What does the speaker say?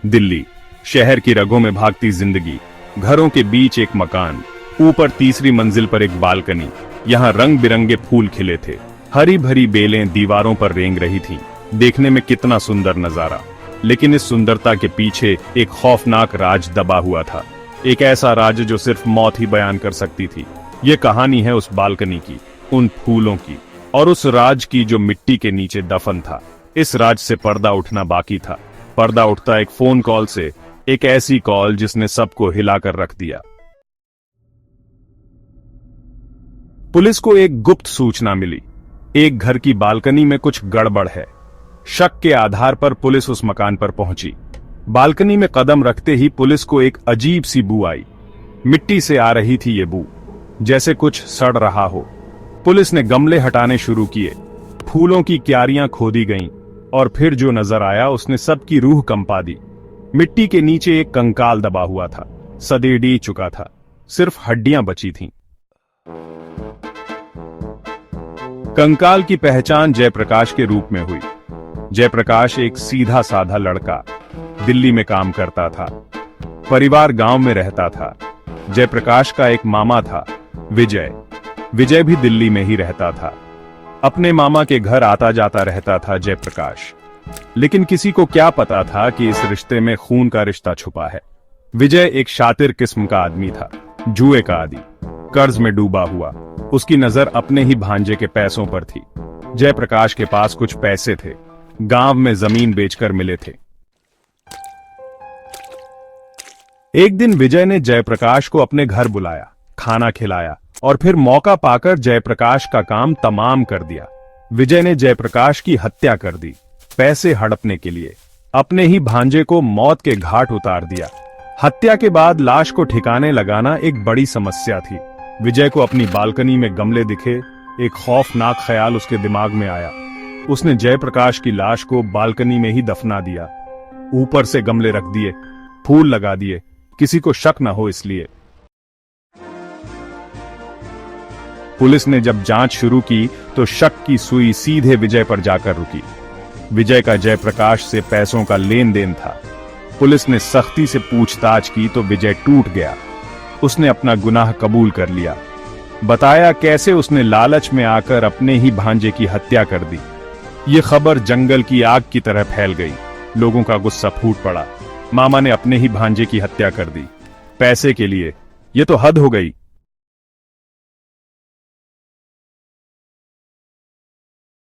दिल्ली, शहर की रगों में भागती जिंदगी, घरों के बीच एक मकान, ऊपर तीसरी मंजिल पर एक बालकनी। यहाँ रंग बिरंगे फूल खिले थे, हरी भरी बेलें दीवारों पर रेंग रही थीं। देखने में कितना सुंदर नजारा, लेकिन इस सुंदरता के पीछे एक खौफनाक राज दबा हुआ था। एक ऐसा राज जो सिर्फ मौत ही बयान कर सकती थी। ये कहानी है उस बालकनी की, उन फूलों की, और उस राज की जो मिट्टी के नीचे दफन था। इस राज से पर्दा उठना बाकी था। पर्दा उठता एक फोन कॉल से, एक ऐसी कॉल जिसने सबको हिलाकर रख दिया। पुलिस को एक गुप्त सूचना मिली, एक घर की बालकनी में कुछ गड़बड़ है। शक के आधार पर पुलिस उस मकान पर पहुंची। बालकनी में कदम रखते ही पुलिस को एक अजीब सी बू आई। मिट्टी से आ रही थी ये बू, जैसे कुछ सड़ रहा हो। पुलिस ने गमले हटाने शुरू किए, फूलों की क्यारियां खोदी गईं, और फिर जो नजर आया उसने सबकी रूह कंपा दी। मिट्टी के नीचे एक कंकाल दबा हुआ था, सदेड़ी चुका था, सिर्फ हड्डियां बची थीं। कंकाल की पहचान जयप्रकाश के रूप में हुई। जयप्रकाश एक सीधा साधा लड़का, दिल्ली में काम करता था, परिवार गांव में रहता था। जयप्रकाश का एक मामा था, विजय। विजय भी दिल्ली में ही रहता था। अपने मामा के घर आता जाता रहता था जयप्रकाश। लेकिन किसी को क्या पता था कि इस रिश्ते में खून का रिश्ता छुपा है। विजय एक शातिर किस्म का आदमी था, जुए का आदी, कर्ज में डूबा हुआ। उसकी नजर अपने ही भांजे के पैसों पर थी। जयप्रकाश के पास कुछ पैसे थे, गांव में जमीन बेचकर मिले थे। एक दिन विजय ने जयप्रकाश को अपने घर बुलाया, खाना खिलाया, और फिर मौका पाकर जयप्रकाश का काम तमाम कर दिया। विजय ने जयप्रकाश की हत्या कर दी, पैसे हड़पने के लिए। अपने ही भांजे को मौत के घाट उतार दिया। हत्या के बाद लाश को ठिकाने लगाना एक बड़ी समस्या थी। विजय को अपनी बालकनी में गमले दिखे। एक खौफनाक ख्याल उसके दिमाग में आया। उसने जयप्रकाश की लाश को बालकनी में ही दफना दिया। ऊपर से गमले रख दिए, फूल लगा दिए, किसी को शक न हो इसलिए। पुलिस ने जब जांच शुरू की तो शक की सुई सीधे विजय पर जाकर रुकी। विजय का जयप्रकाश से पैसों का लेन देन था। पुलिस ने सख्ती से पूछताछ की तो विजय टूट गया। उसने अपना गुनाह कबूल कर लिया, बताया कैसे उसने लालच में आकर अपने ही भांजे की हत्या कर दी। ये खबर जंगल की आग की तरह फैल गई। लोगों का गुस्सा फूट पड़ा। मामा ने अपने ही भांजे की हत्या कर दी, पैसे के लिए। ये तो हद हो गई।